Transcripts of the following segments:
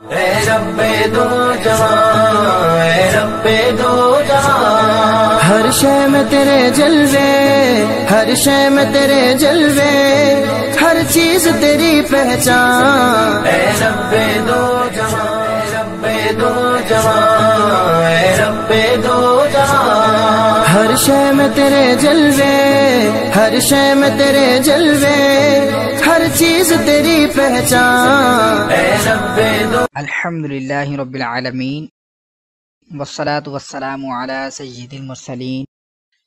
اے رب دو جہاں، اے رب دو جہاں، ہر شے میں تیرے جلوے، ہر شے میں تیرے جلوے، ہر چیز تیری پہچان۔ اے رب دو جہاں، اے رب دو جہاں، اے رب دو جہاں، ہر شے میں تیرے جلوے، ہر شے میں تیرے جلوے، ہر چیز تیری پہچان۔ اے رب دو۔ الحمدللہ رب العالمین والصلاة والسلام علی سید المرسلین،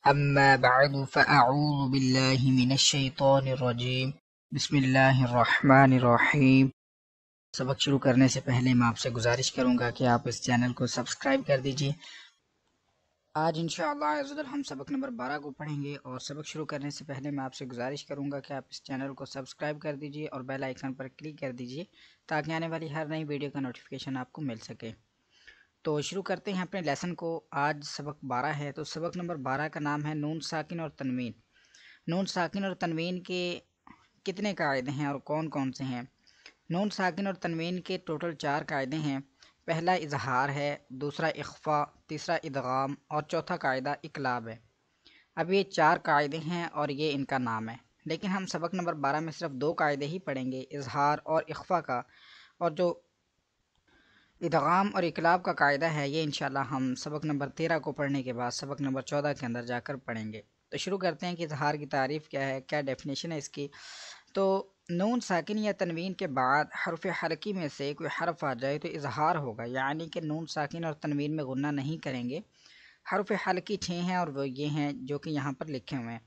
اما بعد فاعوذ باللہ من الشیطان الرجیم، بسم اللہ الرحمن الرحیم۔ سبق شروع کرنے سے پہلے میں آپ سے گزارش کروں گا کہ آپ اس چینل کو سبسکرائب کر دیجیے۔ آج انشاءاللہ عزوجل ہم سبق نمبر 12 کو پڑھیں گے، اور سبق شروع کرنے سے پہلے میں آپ سے گزارش کروں گا کہ آپ اس چینل کو سبسکرائب کر دیجیے اور بیل آئیکن پر کلک کر دیجیے تاکہ آنے والی ہر نئی ویڈیو کا نوٹیفیکیشن آپ کو مل سکے۔ تو شروع کرتے ہیں اپنے لیسن کو۔ آج سبق 12 ہے، تو سبق نمبر 12 کا نام ہے نون ساکن اور تنوین۔ نون ساکن اور تنوین کے کتنے قاعدے ہیں اور کون کون سے ہیں؟ نون ساکن اور تنوین کے ٹوٹل 4 قاعدے ہیں۔ پہلا اظہار ہے، دوسرا اخفا، تیسرا ادغام اور چوتھا قاعدہ اقلاب ہے۔ اب یہ 4 قاعدے ہیں اور یہ ان کا نام ہے، لیکن ہم سبق نمبر 12 میں صرف 2 قاعدے ہی پڑھیں گے، اظہار اور اخفا کا، اور جو ادغام اور اقلاب کا قاعدہ ہے یہ انشاءاللہ ہم سبق نمبر 13 کو پڑھنے کے بعد سبق نمبر 14 کے اندر جا کر پڑھیں گے۔ تو شروع کرتے ہیں کہ اظہار کی تعریف کیا ہے، کیا ڈیفینیشن ہے اس کی۔ تو نون ساکن یا تنوین کے بعد حرف حلقی میں سے کوئی حرف آ جائے تو اظہار ہوگا، یعنی کہ نون ساکن اور تنوین میں غنہ نہیں کریں گے۔ حرف حلقی 6 ہیں اور وہ یہ ہیں جو کہ یہاں پر لکھے ہوئے ہیں،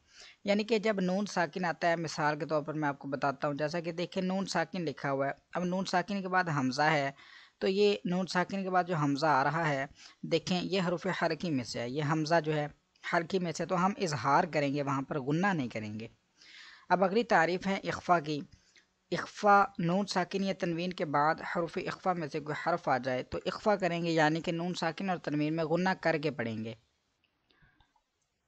یعنی کہ جب نون ساکن آتا ہے، مثال کے طور پر میں آپ کو بتاتا ہوں، جیسا کہ دیکھیں نون ساکن لکھا ہوا ہے، اب نون ساکن کے بعد حمزہ ہے، تو یہ نون ساکن کے بعد جو حمزہ آ رہا ہے، دیکھیں یہ حرف حلقی میں سے ہے، یہ حمزہ جو ہے حلقی میں سے، تو ہم اظہار کریں گے، وہاں پر غنہ نہیں کریں گے۔ اب اگلی تعریف ہے اخفا کی۔ اخفا، نون ساکن یا تنوین کے بعد حرف اخفا میں سے کوئی حرف آ جائے تو اخفا کریں گے، یعنی کہ نون ساکن اور تنوین میں غنہ کر کے پڑھیں گے۔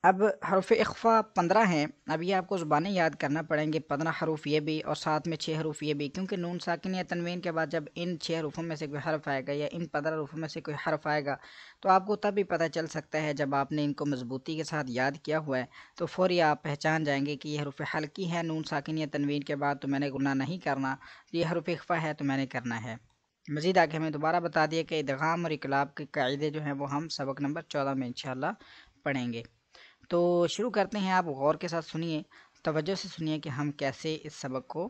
اب حرف اخفا 15 ہیں، اب یہ آپ کو زبانیں یاد کرنا پڑیں گے، 15 حروف یہ بھی اور ساتھ میں 6 حروف یہ بھی، کیونکہ نون ساکن یا تنوین کے بعد جب ان 6 حروفوں میں سے کوئی حرف آئے گا یا ان 15 حروفوں میں سے کوئی حرف آئے گا تو آپ کو تب بھی پتہ چل سکتا ہے، جب آپ نے ان کو مضبوطی کے ساتھ یاد کیا ہوا ہے تو فوری آپ پہچان جائیں گے کہ یہ حروف حلقی ہے نون ساکن یا تنوین کے بعد، تو میں نے غنہ نہیں کرنا، یہ حروف اخفا ہے تو میں نے کرنا ہے۔ مزید آگے ہمیں دوبارہ بتا دیا کہ ادغام اور اقلاب کے قاعدے جو ہیں وہ ہم سبق نمبر 14 میں انشاءاللہ پڑھیں گے۔ تو شروع کرتے ہیں، آپ غور کے ساتھ سنیے، توجہ سے سنیے کہ ہم کیسے اس سبق کو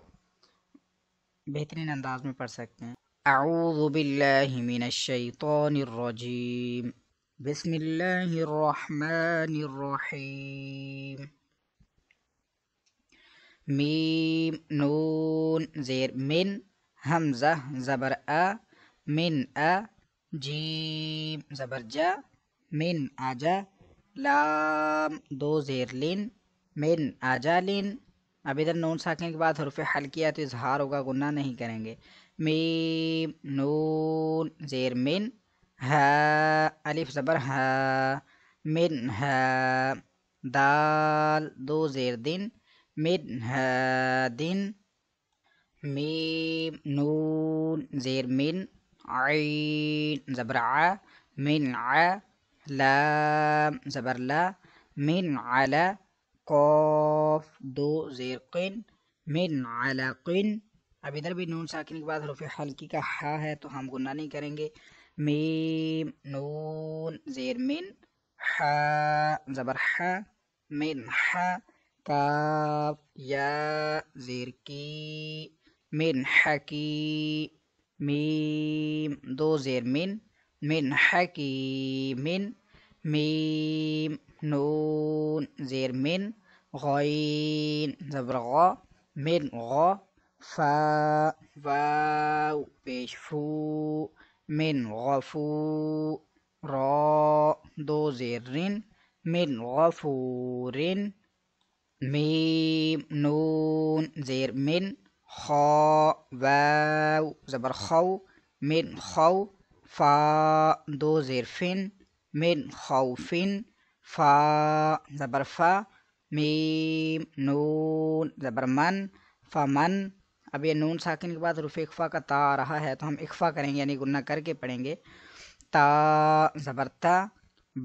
بہترین انداز میں پڑھ سکتے ہیں۔ اعوذ باللہ من الشیطان الرجیم، بسم اللہ الرحمن الرحیم۔ میم نون زیر من، حمزہ زبر آ، من آ، جیم زبر جا، من آجا، لام دو زیر لن، من آجا لن۔ اب ادھر نون ساکن کے بعد حرف حلقی ہے تو اظہار ہوگا، غنہ نہیں کریں گے۔ میم نون زیر من، ہا الف زبر ہا، من ہا، دال دو زیر دن، من ہا دن۔ میم نون زیر من، عین زبر ع، من ع، لام زبر لا، من علا، قاف دو زیر قن، من علقن۔ اب ادھر بھی نون ساکن کے بعد حرف حلقی کا ہا ہے تو ہم غنہ نہیں کریں گے۔ میم نون زیر من، ہا زبر ہا، من ہا، کاف یا زیر کی، من حکی، میم دو زیر من حکیمن۔ میم نون زیر من، غین زبر غا، من غا، فا واو پیش فو، من غفو، را دو زیر رن، من غفورن۔ میم نون زیر من، خا واو زبر خو، من خو، فا دو زیر فن، من خوفن، فا زبر فا، میم نون زبر من، فمن، اب یہ نون ساکن کے بعد رفع اخفا کا تا آ رہا ہے تو ہم اخفا کریں گے، یعنی گنہ کر کے پڑھیں گے۔ تا زبر تا،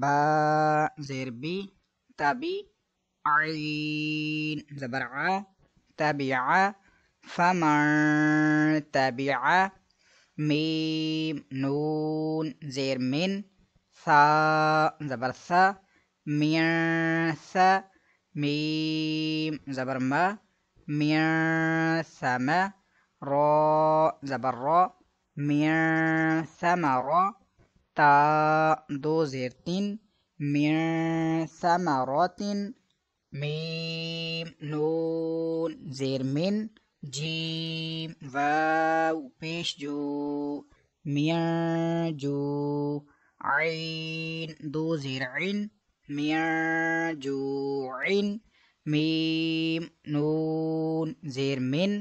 با زیر بی، تابی، عین زبر ع، تابع، فمن تابع، میم نون زیر من، ثا زبر ثا، مین ثا، میم زبر ما، مین ثم، را زبر را، مین ثمر، تا دو زیر تین، مین ثمرات، میم نون زیر من، جیم واو پیش جو، مین جو، عین دو زیر عین، مین جو عین، میم نون زیر من،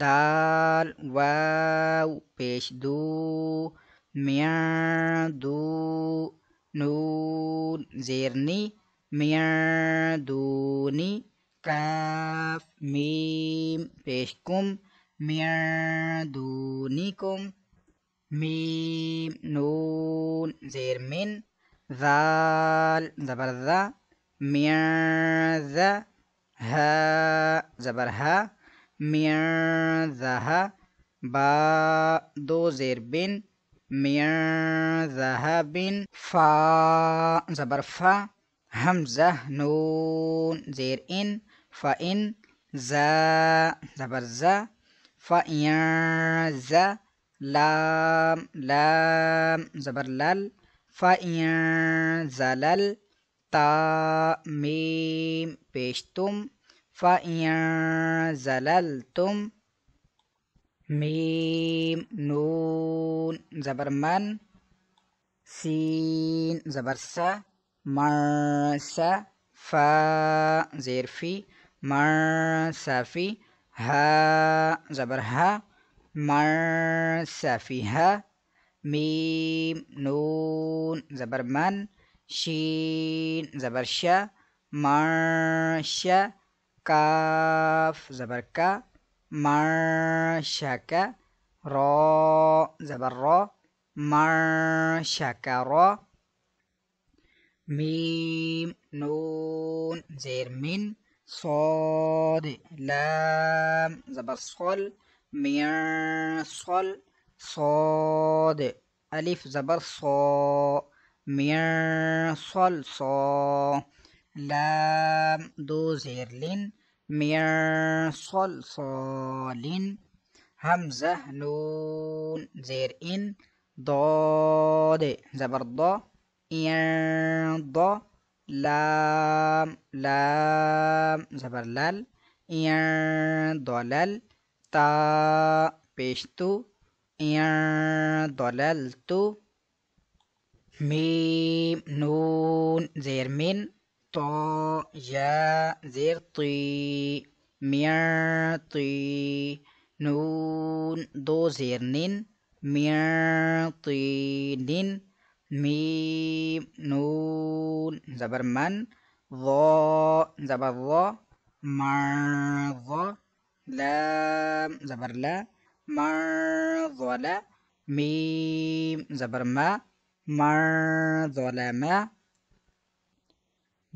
دال واو پیش دو، مین دو، نون زیر نی، مین دونی، کاف میم پیش کم، مین دونکم، میم نون زیر من، ذال زبر ذا، مین ذا، ها زبر ها، مین ذا، با دو زیر بن، مین ذهب، فا زبر فا، حمزہ نون زیر ان، فإن، زا زبر زا، فإن زا، لام لام زبر لل، فإن زلل، تا میم پیش تم، فإن زللتم، میم نون زبر من، سین زبر سا، مرسا، فا زیر فی، مرسافی، ها زبر ها، مرسافیها، میم نون زبر من، شین زبر شا، مرشا، کاف زبر کا، مرشکا، را زبر را، مرشکرا، میم نون زیر من، صاد لام زبر صل، مین صل، صاد الف زبر صا، مین صل صا، لام دو زیر لن، مین صل صالن، حمزہ نون زیر ان، ضاد زبر ضا، این ضا، لام لام زبر لل، این ضلل، تا پیش تو، این ضللتو، میم نون زیر من، طا یا زیر طی، مین طی، نون دو زیر نن، مین طینن، میم نون زبر من، ضا زبر ضا، مرضا، لام زبر لا، مرضلا، میم زبر ما، مرظلما،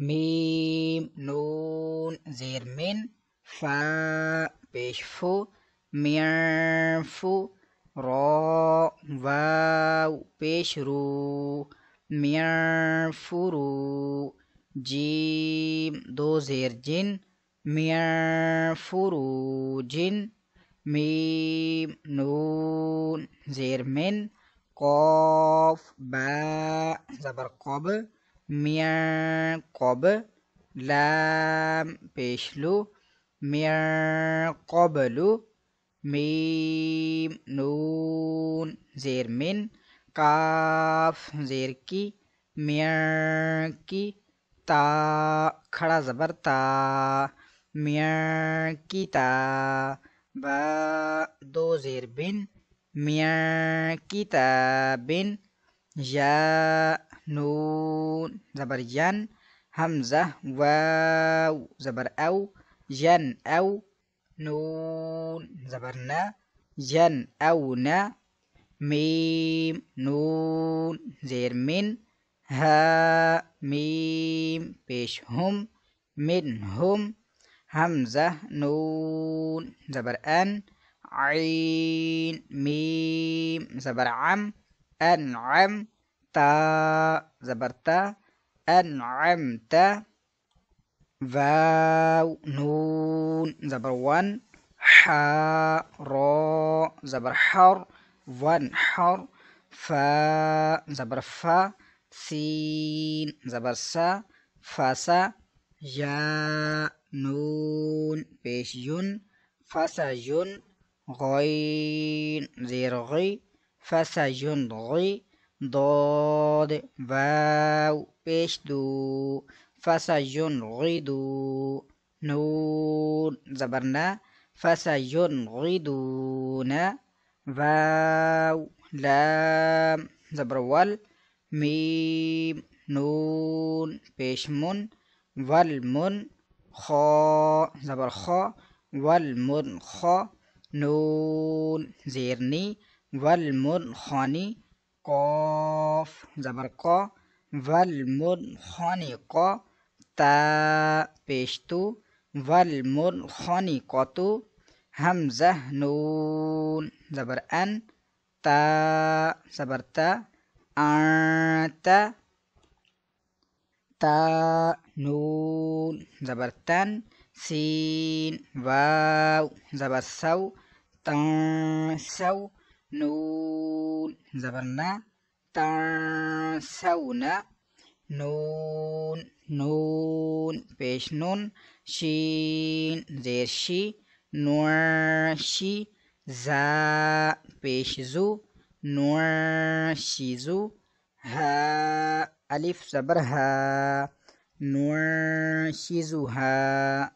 میم نون زیر من، فا پیش فو، مین فو، را واو پیش رو، مین فرو، جیم دو زیر جن، مین فروجن، میم نون زیر من، قاف با زبر قب، مین قب، لام پیش لو، مین قبلو، میم نون زیر من، کاف زیر کی، مین کی، تا کھڑا زبر تا، مین کی تا، با دو زیر بن، مین کتابن، یا نون زبر ین، حمزہ واو زبر او، ین او، نون زبر نا ین او نا میم نون زیر من ہا میم پیش ہم من ہم حمزہ نون زبر ان عین میم زبر عم انعم تا زبر تا انعمت واو نون زبر ون حا را زبر حر ون حر فا زبر فا سین زبر سا فاسا یا نون پیش یون فاسا یون غین زیر غی فاسا یون غی ضاد واو پیش دو فاسا یون غیدو نون زبر نا فاسا یون غیدونا واو لام زبر ول میم نون پیش من والمن خا زبر خا والمن خا نون زیرنی والمن خانی قاف زبر قا والمن خانی قا تا پیشتو والمن خانی قاتو حمزہ نون زبر ان تا زبر تا آتا تا نون زبر تن سین واو زبر سو تن سو نون زبر نا تن سونا نون نون پیش نون شین زیر شی نور شی زا پیش زو نور شیزو ها الف زبر ها نور شیزو ها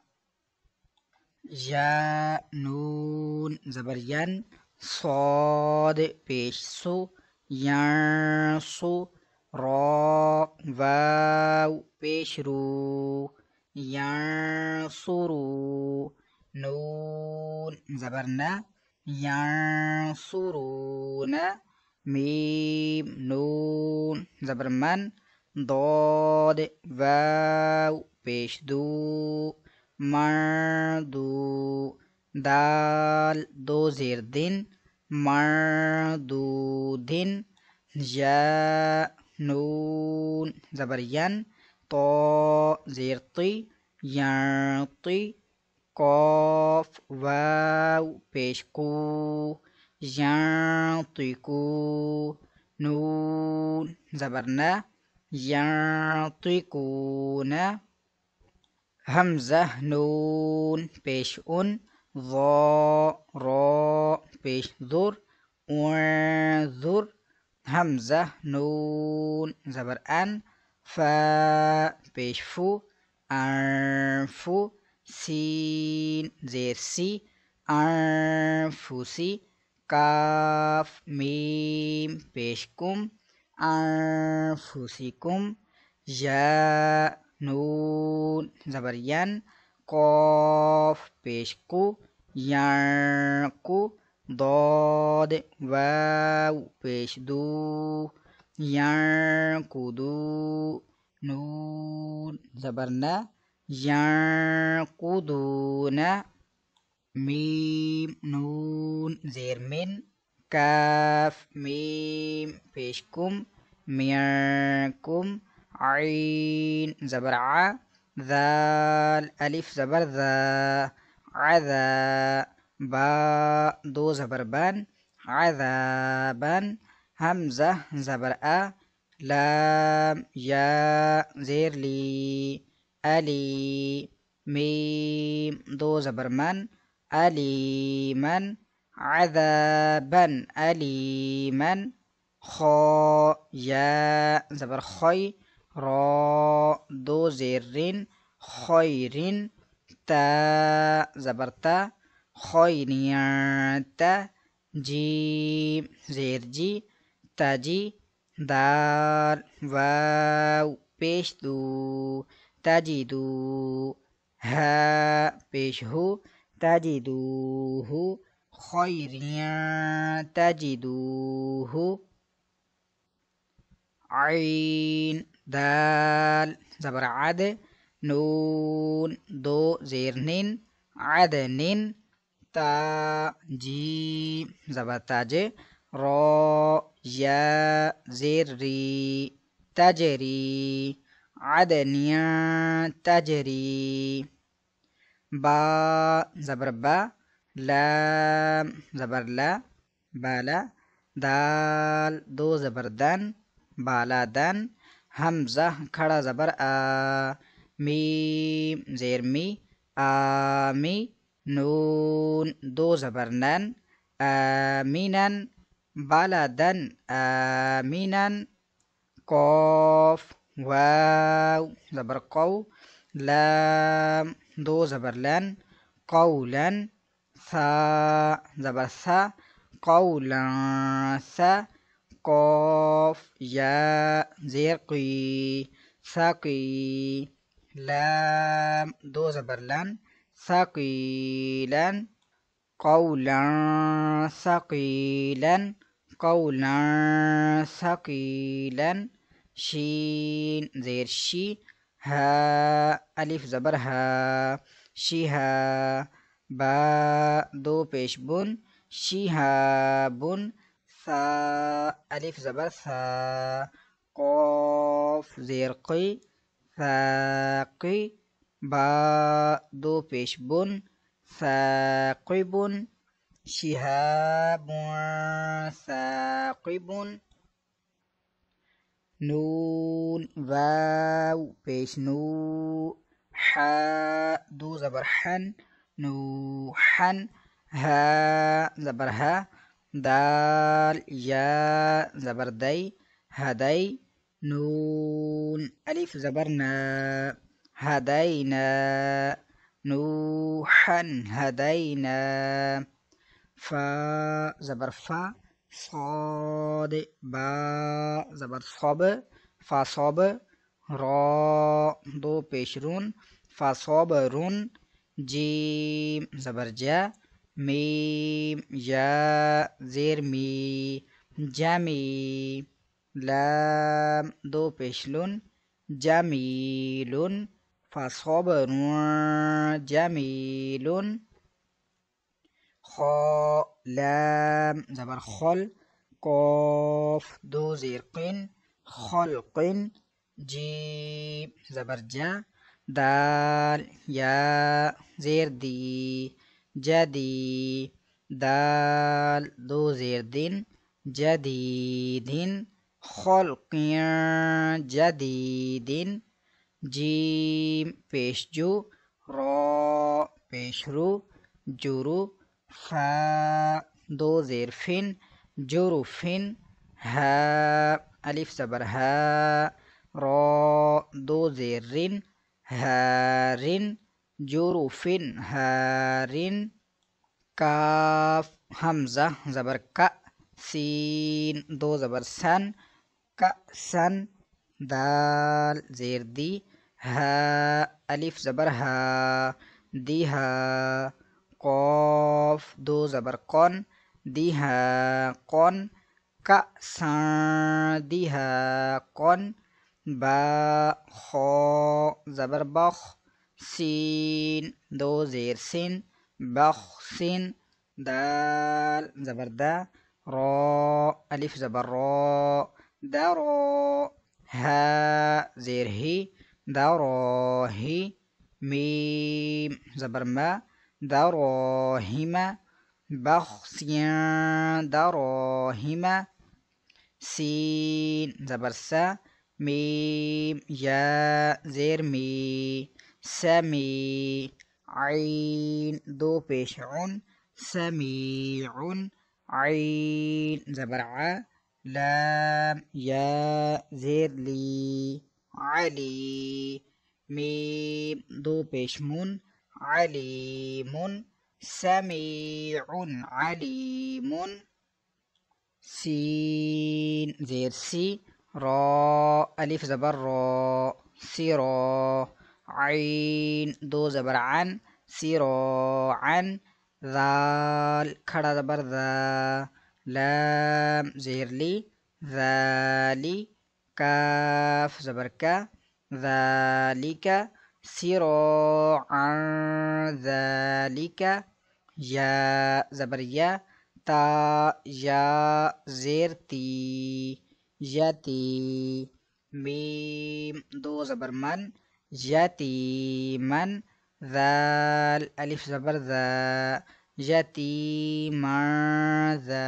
یا نون زبر ین صاد پیش سو ین سو را واو پیش رو ین سرو نون زبر نا ین سرونا میم نون زبر من ضاد واو پیش دو مردو دال دو زیر دن مردودن یا نون زبر ین طا زیر طی یعطی قاف واو پیش کو یعطیکو نون زبر نا یعطیکونا حمزہ نون پیش ان ضا را پیش ذر انظر حمزہ نون زبر ان فا پیش فو انفو سین زیر سی انفوسی کاف میم پیش کم انفوسکم یا نون زبر ین قاف پیش کو یعقو ضاد واو پیش دو یعقودو نون زبر نا یعقودونا میم نون زیر من کاف میم پیش کم میرکم عین زبر ع ذال الف زبر ذا عذا با دو زبر بان عذابا حمزہ زبر ا لام یا زیر لی علی میم دو زبر من علیمن عذابا علیمن خا یا زبر خی را دو زیرین خیرین تا زبر تا خیریتا جیم زیر جی تاجی دال واو پیش دو تجدو ها پیش ہو تجدوه خيرا تجدوه عين دال زبر عد نون دو زير نين عدن تا جيم زبر تاج را يا زير ري تجري عدنيا تجري با زبر با لام زبر لا بالا دال دو زبر دن بالا دن حمزہ کھڑا زبر آ میم زیر می آمی نون دو زبر نن آمینن بالا دن آمینن قاف واو زبر قو لام دو زبر لن قولا ثا زبر ثا قولا ثا قاف یا زیر قی ثقی لام دو زبر لن ثقیلا قولا ثقیلا قولا ثقیلا شین زیر شی ها الف زبر ها شیها با دو پیش بن شیهابن ثا الف زبر ثا قاف زیر قی ثاقی با دو پیش بن ثاقب شهاب ثاقب نون واو پیش نو حا دو زبر حن نوحا ها زبر ها دال یا زبر دی هدی نون الف زبر نا هدینا نوحا هدینا فا زبر فا صاد با زبر صاب فصاب را دو پیشرون فصابرون جیم زبر جا میم یا زیر می جمی لام دو پیشلون جمیلون فصابرون جمیلون خا لام زبر خل قاف دو زیر قن خلق جیم زبر جا دال یا زیر دی جدی دال دو زیر دین جدیدین خلقیا جدیدین جیم پیش جو را پیش رو جرو فا دو زیر فن جرو فن ها الف زبر ها را دو زیر رن هارن جروفن هارن کاف حمزہ زبر کا سین دو زبر سن کا سن دال زیر دی ها الف زبر ها دی ها قاف دو زبر قن دی ها قن کا سن دی ها قن با خا زبر بخ سین دو زیر سین بخ سین دال زبر دا را الف زبر را دا را ها زیر هی دا را هی میم زبر ما دا را هیما بخسیان دا را هیما سین زبر سا میم یا زیر می سمی عین دو پیش عن سمیعن عین زبر ع لام یا زیر لی علی میم دو پیش من علیمن سمیعن علیمن سین زیر سی را الف زبر را سیرا عین دو زبر عن سراعا ذال کھڑا زبر ذا لام زیر لی ذالی کاف زبر کا ذالک سراعا ذالک یا زبر یا تا یا زیر تی یتی میم دو زبر من یتیمن ذال الف زبر ذا یتیما ذا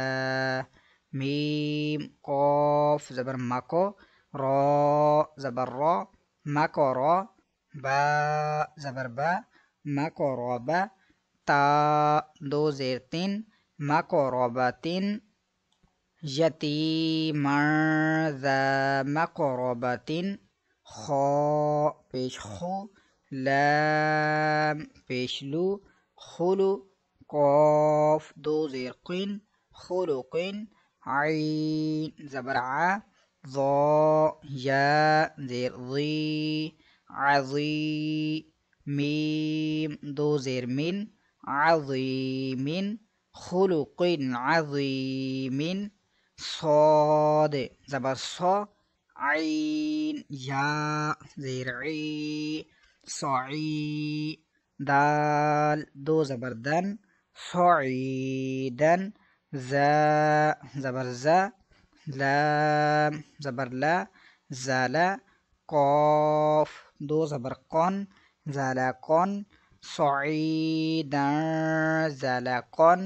میم قاف زبر مکو را زبر را مکو را با زبر با مکو را با تا دو زیر تین مکو را با تین یتیما ذا مقربة خا پیش خو لام پیش لو خلو قاف دو زیر قین خلقین عین زبر ع ضا یا زیر ضی عظی میم دو زیر من عظیمن خلق عظیم صاد زبر صا عین یا زیر عی صعی دال دو زبر دن صعیدن ذا زبر ذا لام زبر لا زالا قاف دو زبر قن زالا قن صعیدا زالا قن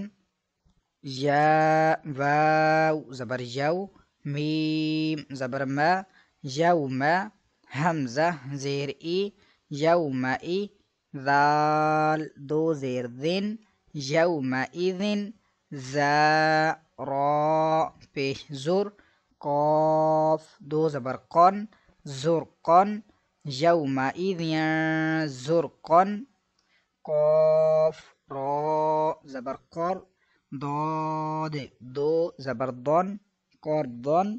یا واو زبر یو میم زبر ما یوما حمزہ زیر ای یوما ای ذال دو زیر ذن یوما اذن ذا را پیش زر قاف دو زبر قن زرقن یوما اذن زرقن قاف را زبر قر ضاد دو زبر ضن قرضن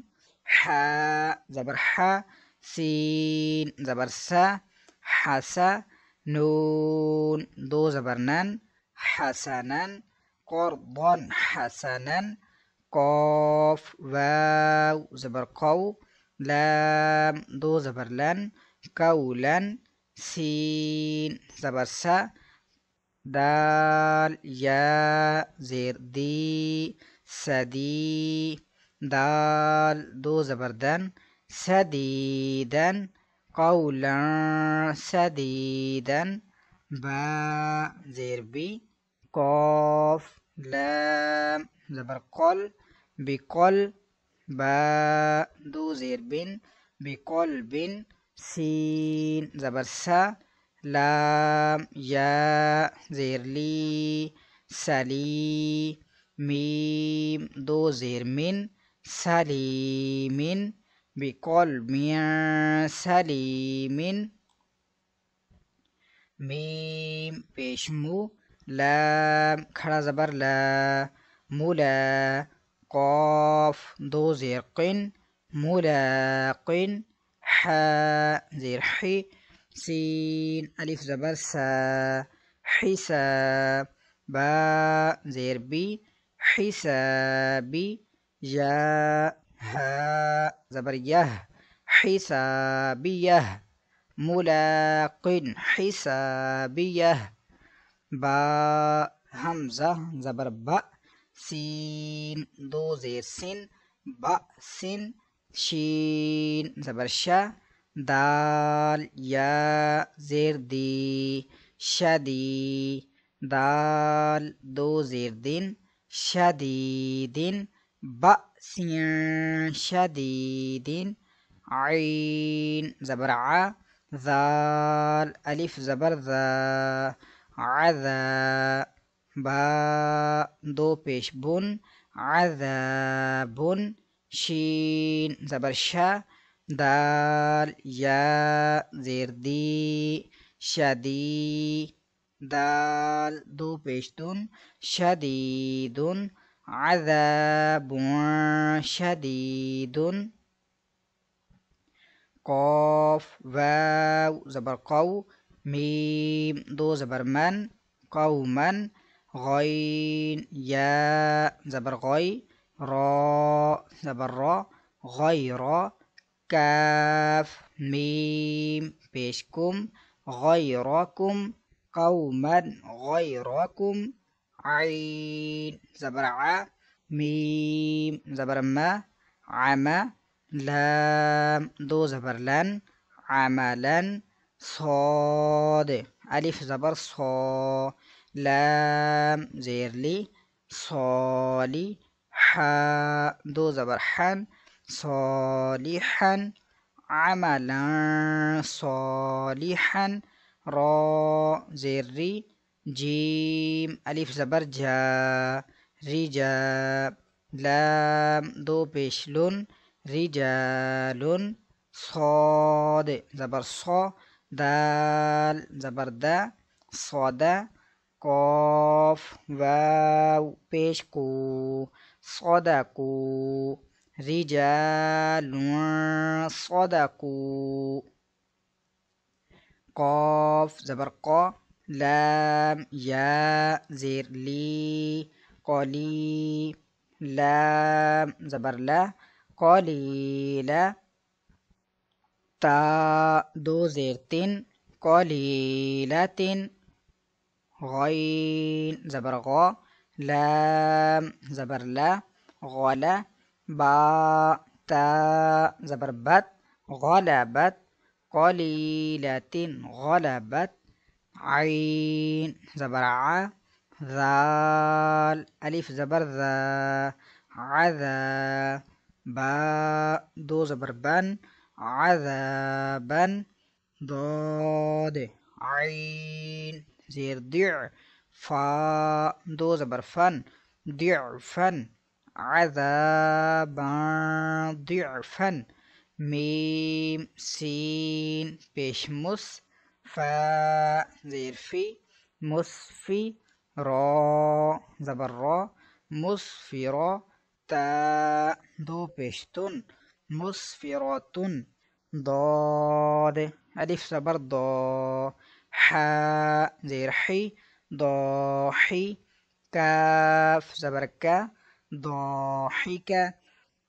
حا زبر حا سین زبر سا حسا نون دو زبر نن حسنن قرضن حسنن قاف واو زبر قو لام دو زبر لن قولن سین زبر سا دال یا زیر دی سدی دال دو زبردن سدیدن قولا سدیدن با زیر بی قاف لام زبر قل بقل با دو زیر بن بقلب سین زبر سا لام یا زیر لی سلی میم دو زیر من سلیمن بقلب سلیمن میم پیش مو لام کھڑا زبر لا مولا قاف دو زیر قن ملاقن حا زیر حی سین الف زبر سا حساب با زیر بی حسابی یا ها زبر يه حسابيه ملاق حسابيه با حمزة زبر با سین دو زیر سن با سن شین زبر شا دال یا زیر دی شدی دال دو زیر دین شدیدن بأسین شدیدن عین زبر ع ذال الف زبر ذا عذا با دو پیش بن عذاب شین زبر شا دال یا زیر دی شدی دال دو پیش دن شدیدن عذاب شدید قاف واو زبر قو میم دو زبر من قوما غين يا زبر غي را زبر را غير كاف ميم پیشکم غيركم قوما غيركم عين زبر ع ميم زبر ما عما لام دو زبر لن عملا صاد ألف زبر صا لام زير لي صالي حا دو زبر حن صالحا عملا صالحا را زير ري جيم ألف زبر جا رجا لام دو پیشلون رجال صاد زبر صا دال زبر دا صدا قاف واو پیشکو صدقو رجال صدقو قاف زبر قا لام یا زیر لی قلی لام زبر لا قلیلا تا دو زیر تین قلیلتن غین زبر غا لام زبر لا غلا با تا زبر بت غلبت قلیلة غلبت عين زبر ع ذال ألف زبر ذا عذا با دو زبر بن عذابا ضاد عين زير ضع فا دو زبر فن ضعفا عذابا ضعفا ميم سين پیشمس فا زير في مصفي را زبر را مصفرا تا دو پیشتن مصفراتن ضاد ألف زبر ضا حا زير حي ضاحي كاف زبر كا ضاحكة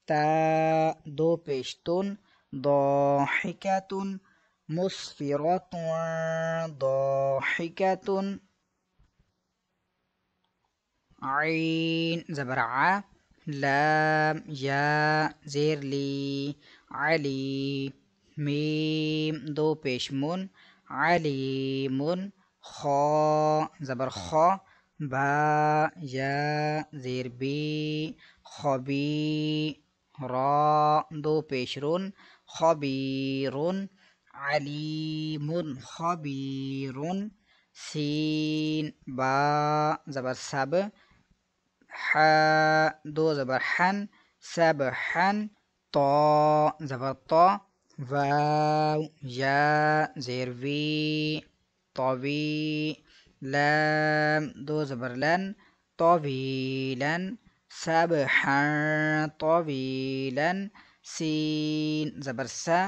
تا دو پیشتن ضاحكة مصفرة ضاحكة عين زبر ع لام یا زیر لی علی میم دو پیشمون علیمون خا زبر خا با یا زیر بی خبی را دو پیشرون خبیرون علیمون خبیرون سین با زبر سب حا دو زبر حن سبحا طا زبر طا واو یا زیر وی طوی لام دو زبر لن طویلا سبحا طویلا سین زبر سا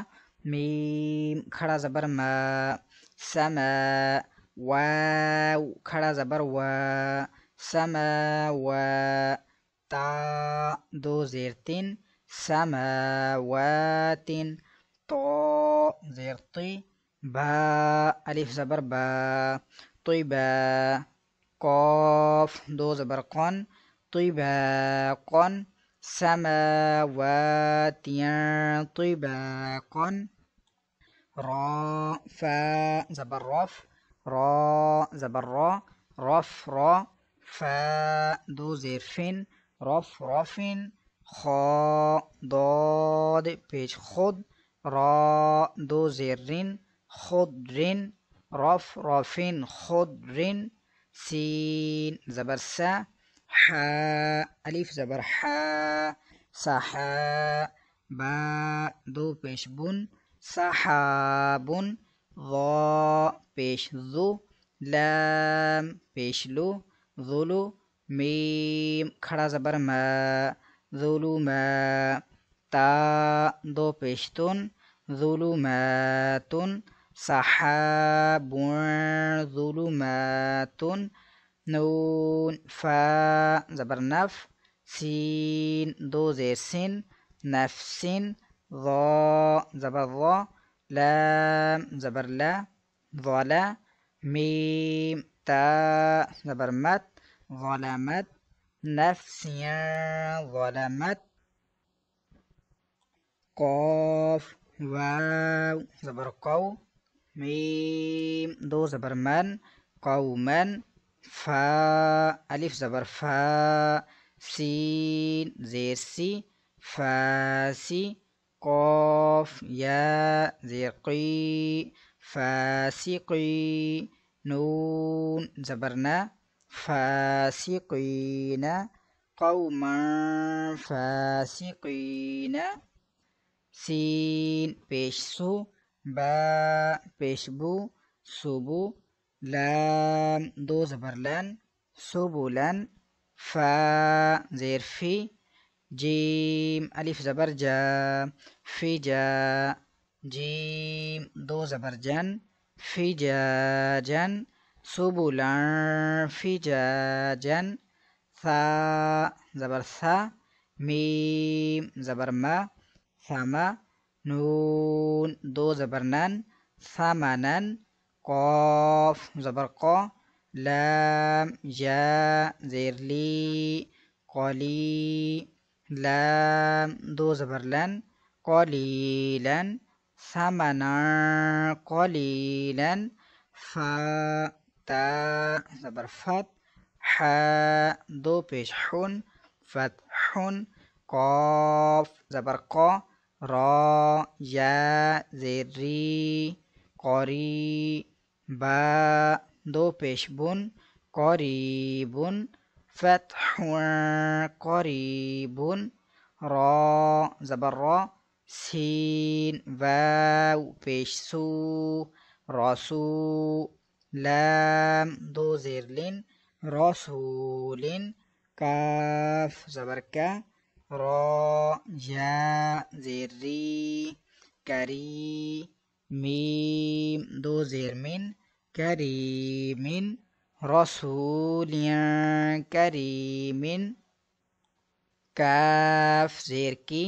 میم کھڑا زبر ما سما واو کھڑا زبر وا سماوا تا دو زیر تین سماوات طا زیر طی با الف زبر با طیبا قاف دو زبر قن طباقا سماوات طباقا را فا زبر رف را زبر را رف را فا دو زیر فن رف رفن خا ضاد پیش خود را دو زیر رن خود رن رف رفن خود رن سین زبر سا حا الف زبر حا سحا با دو پیش بن سحاب ضا پیش ذو لام پیش لو ظلو میم کھڑا زبر ما ظلما تا دو پیشتن ظلمات سحاب ظلمات نون فا زبر نف سین دو زیر سن نفسن ضا زبر ضا لام زبر لا ظلا میم تا زبر مت ظلمت نفسیا ظلمت قاف واو زبر قو میم دو زبر من قوما فا الف زبر فا سین زیر سی فاسی قاف یا زیر قی فاسقی نون زبرنا فاسقین قوما فاسقین سین پیش سو با پیش بو سبو لام دو زبر لن سبولن فا زیر فی جیم الف زبر جا فی جا جیم دو زبر جن فی جا جن سبولن فی جا جن ثا زبر ثا میم زبر ما ثما نون دو زبر نن ثمنن قاف زبر قا لام یا زیر لی قلی لام دو زبر لن قلیلا ثمنا قلیلا فا تا زبر فت حا دو پیش حن فتحن قاف زبر قا را یا زیر ری قری با دو پیش بن قریبن فتح قریب را زبر را سین واو پیش سو راسو لام دو زیر لن رسولن کاف زبر کا را یا زیر ری کری میم دو زیر من کریمن رسولیا کریمن کاف زیر کی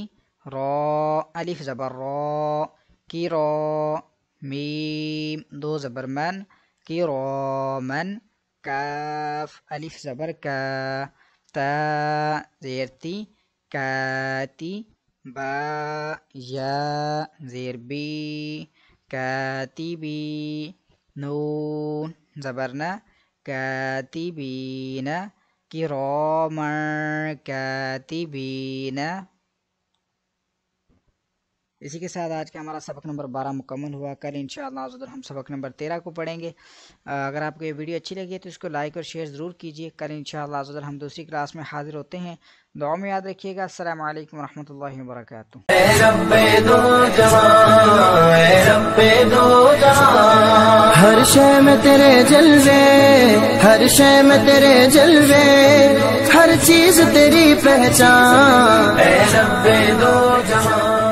را الف زبر را کی را میم دو زبر من کی را من کاف الف زبر کا تا زیر تی کاتی با یا زیر بی کاتبی نون زبرنا کاتبین کراما کاتبین. اسی کے ساتھ آج کا ہمارا سبق نمبر 12 مکمل ہوا. کل انشاءاللہ عزوجل ہم سبق نمبر 13 کو پڑھیں گے. اگر آپ کو یہ ویڈیو اچھی لگی تو اس کو لائک اور شیئر ضرور کیجیے. کل انشاءاللہ عزوجل ہم دوسری کلاس میں حاضر ہوتے ہیں. دعا میں یاد رکھیے گا. السلام علیکم ورحمۃ اللہ وبرکاتہ. اے رب دو جہاں، اے رب دو جہاں، ہر شے میں تیرے جلوے، ہر شے میں تیرے جلوے، ہر چیز تیری پہچان. اے رب دو جہاں.